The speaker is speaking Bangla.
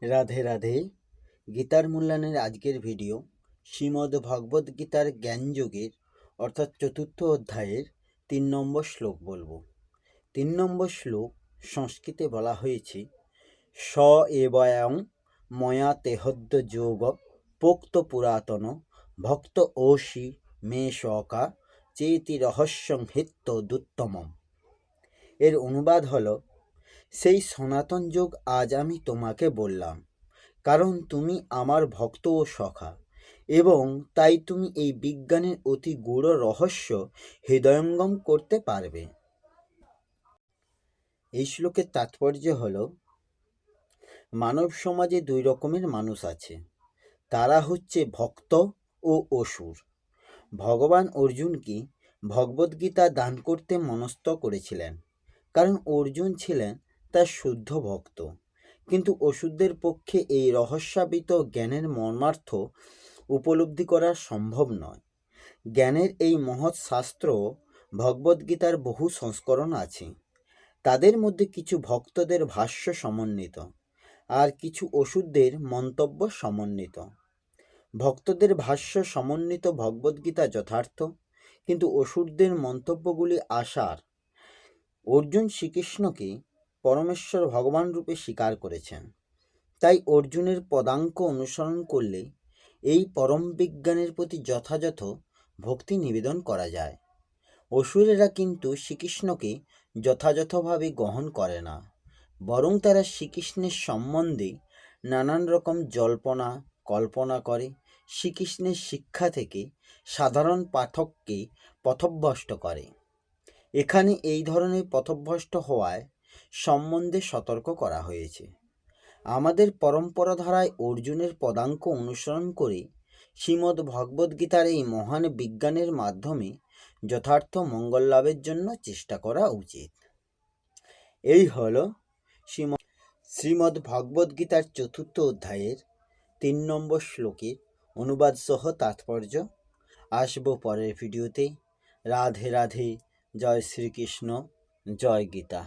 রাধে রাধে। গীতার মূল্যায়নের আজকের ভিডিও শ্রীমদ্ ভগবদ্ গীতার জ্ঞানযোগের অর্থাৎ চতুর্থ অধ্যায়ের 3 নম্বর শ্লোক বলবো। 3 নম্বর শ্লোক সংস্কৃতে বলা হয়েছে, স এবয়ং ময়া তেহদ্য যোগ পোক্ত পুরাতন ভক্ত ওষি মে শকা চেতি রহস্যং হিত্য দুত্তমম। এর অনুবাদ হলো, সেই সনাতন যোগ আজ আমি তোমাকে বললাম, কারণ তুমি আমার ভক্ত ও সখা, এবং তাই তুমি এই বিজ্ঞানের অতি গূঢ় রহস্য হৃদয়ঙ্গম করতে পারবে। এই শ্লোকের তাৎপর্য হল, মানব সমাজে দুই রকমের মানুষ আছে। তারা হচ্ছে ভক্ত ও অসুর। ভগবান অর্জুনকে ভগবদ্গীতা দান করতে মনস্থ করেছিলেন, কারণ অর্জুন ছিলেন তার শুদ্ধ ভক্ত। কিন্তু অসুরদের পক্ষে এই রহস্যাবৃত জ্ঞানের মর্মার্থ উপলব্ধি করা সম্ভব নয়। জ্ঞানের এই মহৎ শাস্ত্র ভগবদ্গীতার বহু সংস্করণ আছে। তাদের মধ্যে কিছু ভক্তদের ভাষ্য সমন্বিত, আর কিছু অসুরদের মন্তব্য সমন্বিত। ভক্তদের ভাষ্য সমন্বিত ভগবদ্গীতা যথার্থ, কিন্তু অসুরদের মন্তব্যগুলি আশার। অর্জুন শ্রীকৃষ্ণকে পরমেশ্বর ভগবান রূপে স্বীকার করেছেন, তাই অর্জুনের পদাঙ্ক অনুসরণ করলে এই পরম বিজ্ঞানের প্রতি যথাযথ ভক্তি নিবেদন করা যায়। অসুরেরা কিন্তু শ্রীকৃষ্ণকে যথাযথভাবে গ্রহণ করে না, বরং তারা শ্রীকৃষ্ণের সম্বন্ধে নানান রকম জল্পনা কল্পনা করে শ্রীকৃষ্ণের শিক্ষা থেকে সাধারণ পাঠককে পথভ্রষ্ট করে। এখানে এই ধরনের পথভ্রষ্ট হওয়ায় সম্বন্ধে সতর্ক করা হয়েছে। আমাদের পরম্পরা ধারায় অর্জুনের পদাঙ্ক অনুসরণ করে শ্রীমদ্ ভগবদ্গীতার এই মহান বিজ্ঞানের মাধ্যমে যথার্থ মঙ্গল লাভের জন্য চেষ্টা করা উচিত। এই হল শ্রীমদ্ ভগবদ্গীতার চতুর্থ অধ্যায়ের 3 নম্বর শ্লোকের অনুবাদ সহ তাৎপর্য। আসবো পরের ভিডিওতে। রাধে রাধে। জয় শ্রীকৃষ্ণ। জয় গীতা।